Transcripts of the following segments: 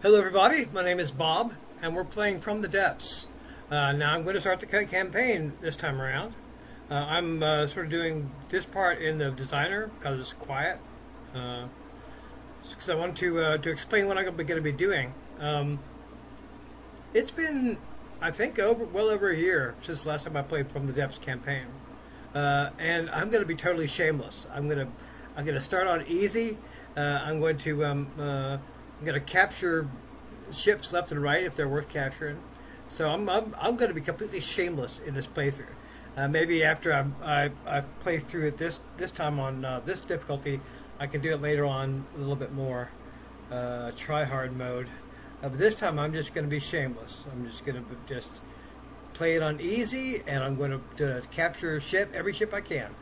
Hello everybody, my name is Bob, and we're playing From the Depths. Now I'm going to start the campaign this time around. I'm sort of doing this part in the designer because it's quiet. Because I want to explain what I'm going to be doing. It's been, I think, well over a year since the last time I played From the Depths campaign, and I'm going to be totally shameless. I'm going to start on easy. I'm going to capture ships left and right if they're worth capturing. So I'm going to be completely shameless in this playthrough. Maybe after I play through it this time on this difficulty, I can do it later on a little bit more try hard mode. But this time I'm just going to be shameless. I'm just going to just play it on easy, and I'm going to capture every ship I can.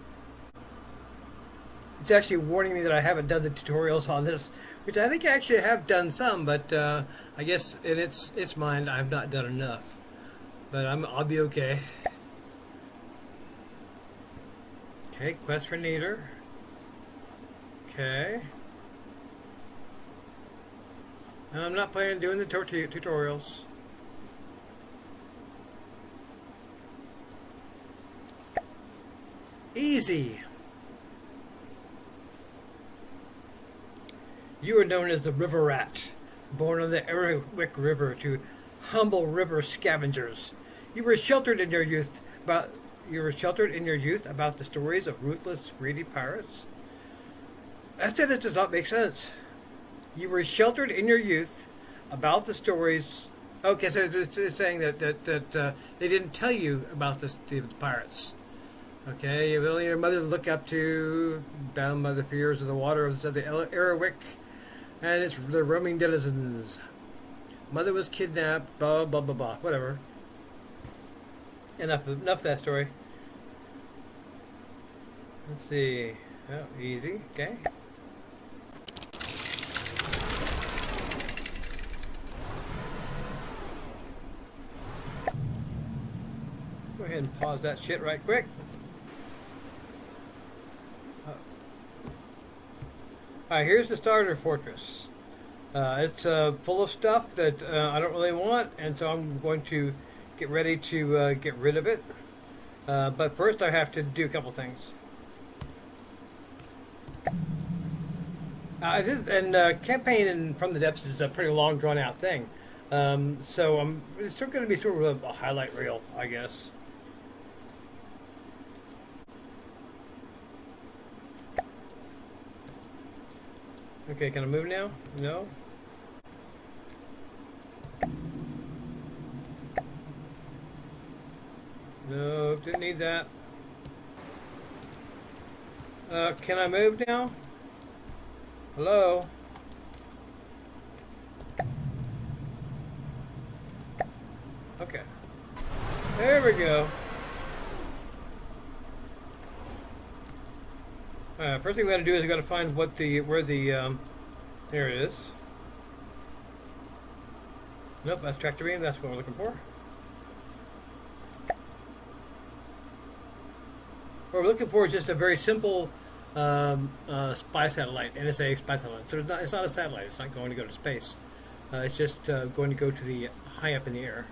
It's actually warning me that I haven't done the tutorials on this, which I think I actually have done some, but I guess in its mind I've not done enough. But I'll be okay. Okay, quest for Neater. Okay. I'm not doing the tutorials. Easy. You are known as the River Rat, born on the Erwick River to humble river scavengers. You were sheltered in your youth about the stories of ruthless, greedy pirates. That sentence does not make sense. You were sheltered in your youth about the stories. Okay, so it's saying that they didn't tell you about the pirates. Okay, you've only your mother to look up to, bound by the fears of the waters of the Erwick, and it's the roaming denizens. Mother was kidnapped, blah, blah, blah, blah, whatever. Enough of that story. Let's see. Oh, easy, okay. Go ahead and pause that shit right quick. Alright, here's the starter fortress. It's full of stuff that I don't really want, and so I'm going to get ready to get rid of it. But first I have to do a couple things. Campaign From the Depths is a pretty long, drawn-out thing. So it's going to be sort of a highlight reel, I guess. Okay, can I move now? No? No, didn't need that. Can I move now? Hello? Okay. There we go. First thing we got to do is we got to find where the there it is. Nope, that's tractor beam. That's what we're looking for. What we're looking for is just a very simple spy satellite, NSA spy satellite. So it's not a satellite. It's not going to go to space. It's just going to go to the high up in the air.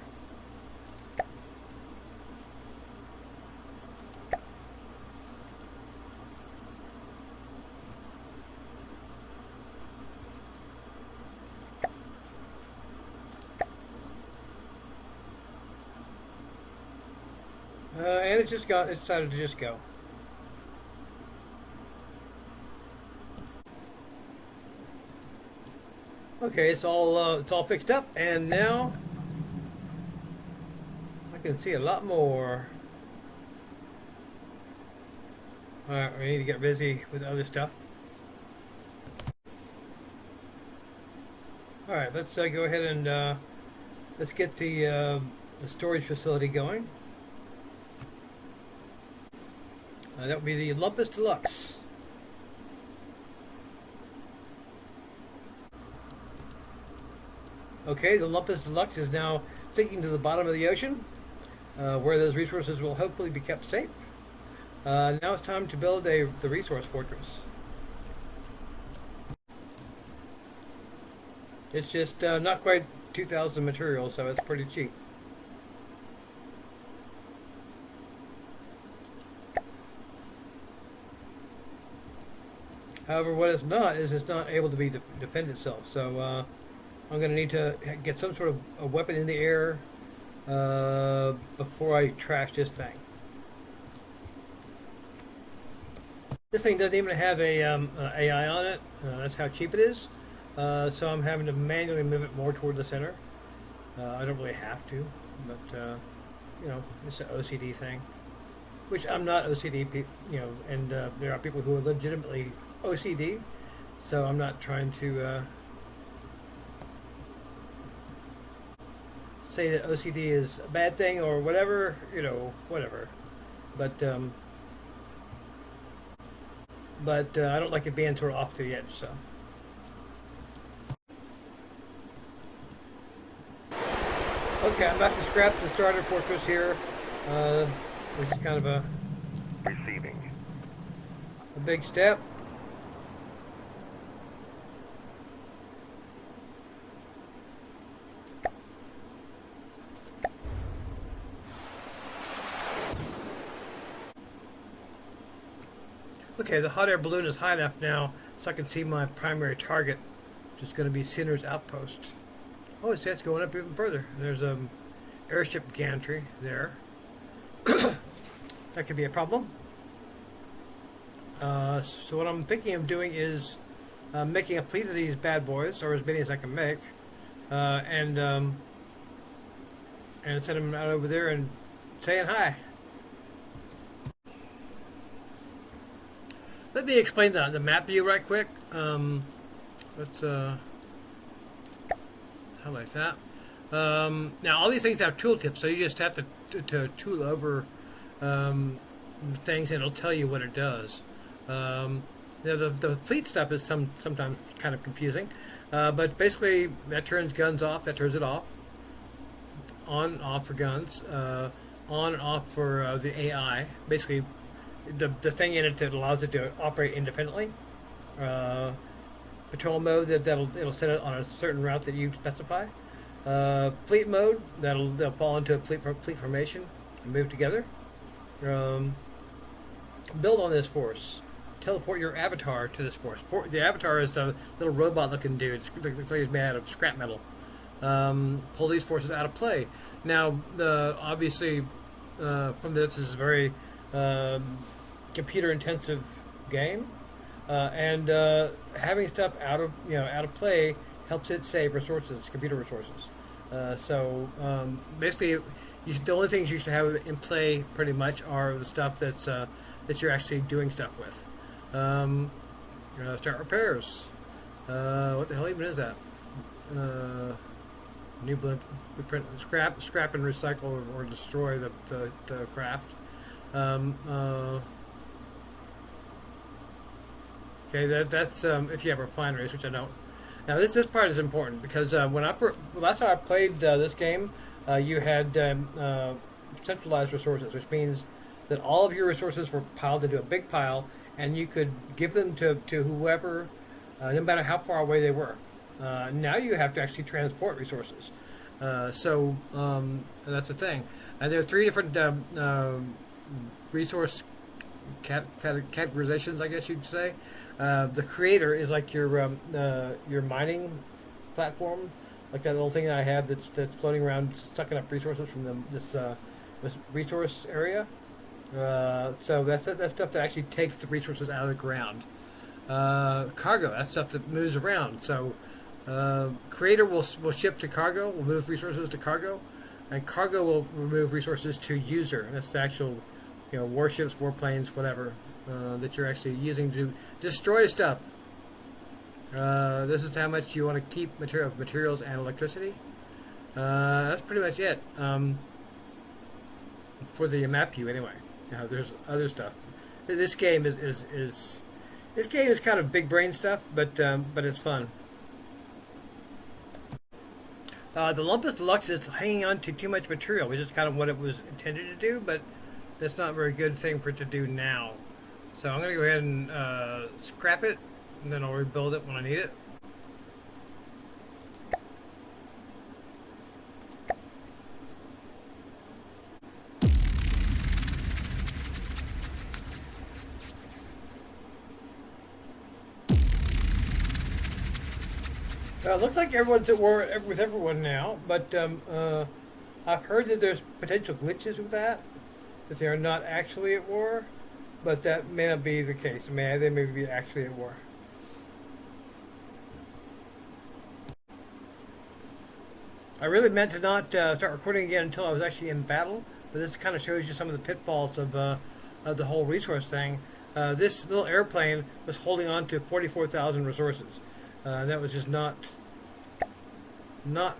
And it decided to just go. Okay, it's all fixed up, and now I can see a lot more. Alright, we need to get busy with other stuff. Alright, let's go ahead and let's get the storage facility going. That would be the Lumpus Deluxe. Okay, the Lumpus Deluxe is now sinking to the bottom of the ocean, where those resources will hopefully be kept safe. Now it's time to build the resource fortress. It's just not quite 2,000 materials, so it's pretty cheap. However, what it's not is it's not able to be defend itself. So I'm going to need to get some sort of a weapon in the air before I trash this thing. This thing doesn't even have a AI on it. That's how cheap it is. So I'm having to manually move it more toward the center. I don't really have to, but you know, it's an OCD thing. Which I'm not OCD, you know, and there are people who are legitimately OCD. So I'm not trying to say that OCD is a bad thing or whatever, you know, whatever. But I don't like it being sort of off the edge. So. Okay, I'm about to scrap the starter fortress here, which is kind of a big step. Okay, the hot air balloon is high enough now so I can see my primary target, which is going to be Sinner's Outpost. Oh, it says going up even further. There's airship gantry there. That could be a problem. So what I'm thinking of doing is making a fleet of these bad boys, or as many as I can make, and send them out over there and saying hi. Let me explain the map view right quick. Let's highlight that. Now all these things have tooltips, so you just have to tool over things, and it'll tell you what it does. The fleet stuff is sometimes kind of confusing, but basically that turns guns off, that turns it off. On and off for guns, on and off for the AI. Basically, the thing in it that allows it to operate independently. Patrol mode it'll set it on a certain route that you specify. Fleet mode they'll fall into a fleet formation and move together. Build on this force. Teleport your avatar to this force. The avatar is a little robot-looking dude. It looks like he's made out of scrap metal. Pull these forces out of play. Now, obviously, from this is a very computer-intensive game, and having stuff out of play helps it save resources, computer resources. Basically, the only things you should have in play pretty much are the stuff that you're actually doing stuff with. Start repairs. What the hell even is that? New blueprint. Scrap and recycle or destroy the craft. Okay, that's if you have refineries, which I don't. Now this part is important because last time I played this game, you had centralized resources, which means that all of your resources were piled into a big pile, and you could give them to whoever, no matter how far away they were. Now you have to actually transport resources. That's the thing. And there are three different resource categorizations, I guess you'd say. The creator is like your mining platform, like that little thing that I have that's floating around, sucking up resources from this resource area. So that's stuff that actually takes the resources out of the ground. Cargo, that's stuff that moves around. So creator will ship to cargo, will move resources to cargo, and cargo will remove resources to user. That's the actual, warships, warplanes, whatever that you're actually using to destroy stuff. This is how much you want to keep materials and electricity. That's pretty much it for the map view, anyway. There's other stuff. This game is kind of big brain stuff, but it's fun. The Lumpus Deluxe is hanging on to too much material, which is kind of what it was intended to do, but that's not a very good thing for it to do now. So I'm going to go ahead and scrap it, and then I'll rebuild it when I need it. It looks like everyone's at war with everyone now, but I've heard that there's potential glitches with that they are not actually at war, but that may not be the case. They may be actually at war. I really meant to not start recording again until I was actually in battle, but this kind of shows you some of the pitfalls of the whole resource thing. This little airplane was holding on to 44,000 resources. That was just not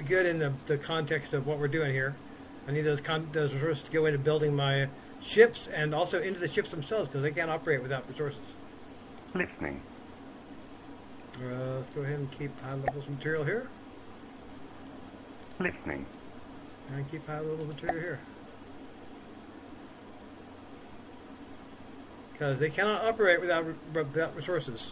good in the context of what we're doing here. I need those resources to go into building my ships and also into the ships themselves because they can't operate without resources. Listening. Let's go ahead and keep high levels of material here. Listening. And keep high levels of material here. Because they cannot operate without resources.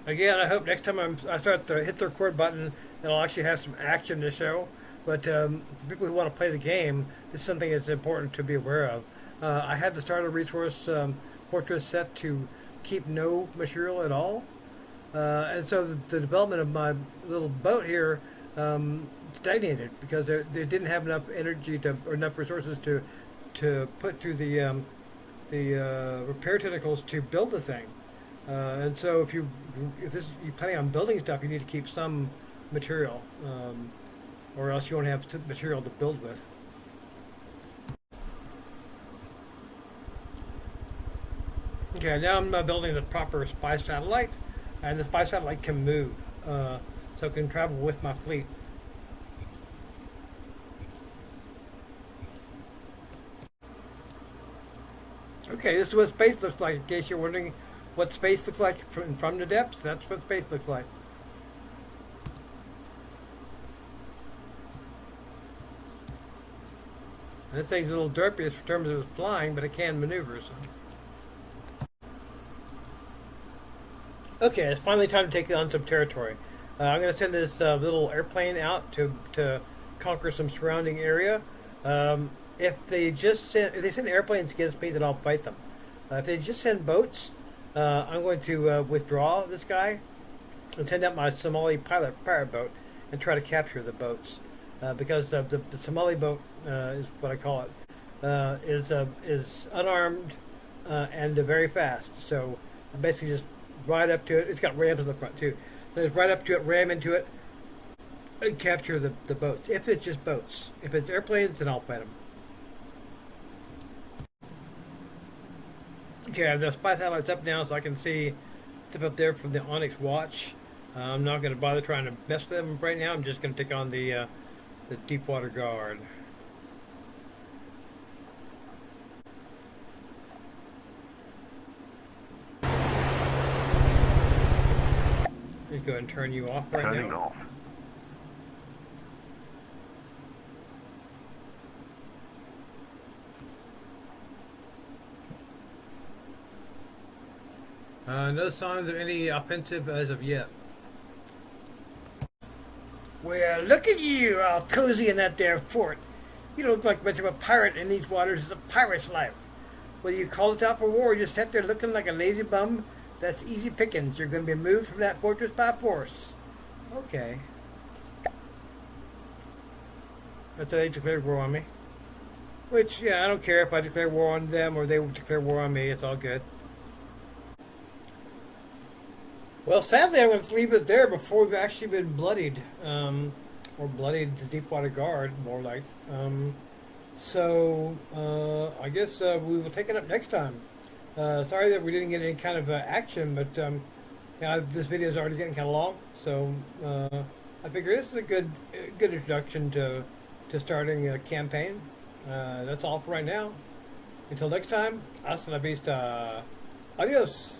Again, I hope next time I start to hit the record button that I'll actually have some action to show. But for people who want to play the game, this is something that's important to be aware of. I had the starter resource fortress set to keep no material at all. And so the development of my little boat here stagnated because they didn't have enough energy or enough resources to put through the repair tentacles to build the thing. And so if you're planning on building stuff, you need to keep some material, or else you won't have material to build with. Okay, now I'm building the proper spy satellite, and the spy satellite can move, so it can travel with my fleet. Okay, this is what space looks like, in case you're wondering what space looks like from the depths. That's what space looks like. And this thing's a little derpy in terms of its flying, but it can maneuver. So. Okay, it's finally time to take on some territory. I'm going to send this little airplane out to conquer some surrounding area. If they send airplanes against me, then I'll fight them. If they just send boats, I'm going to withdraw this guy and send out my Somali pirate boat and try to capture the boats. Because the Somali boat is what I call it, is unarmed and very fast. So I basically just ride up to it. It's got rams in the front too. So just ride up to it, ram into it, and capture the boats. If it's just boats, if it's airplanes, then I'll fight them. Okay, the spy satellite's up now, so I can see it's up there from the Onyx watch. I'm not going to bother trying to mess with them right now. I'm just going to take on the Deepwater Guard. Let's go ahead and turn you off right Turning now. off. No signs of any offensive as of yet. Well, look at you, all cozy in that there fort. You don't look like much of a pirate in these waters. It's a pirate's life. Whether you call it out for war or just sit there looking like a lazy bum, that's easy pickings. You're going to be moved from that fortress by force. Okay. That's how they declared war on me. Which, yeah, I don't care if I declare war on them or they declare war on me. It's all good. Well, sadly, I'm going to leave it there before we've actually been bloodied, or bloodied the Deepwater Guard, more like. So I guess we will take it up next time. Sorry that we didn't get any kind of action, but yeah, this video is already getting kind of long, so I figure this is a good introduction to starting a campaign. That's all for right now. Until next time, hasta la vista. Adios.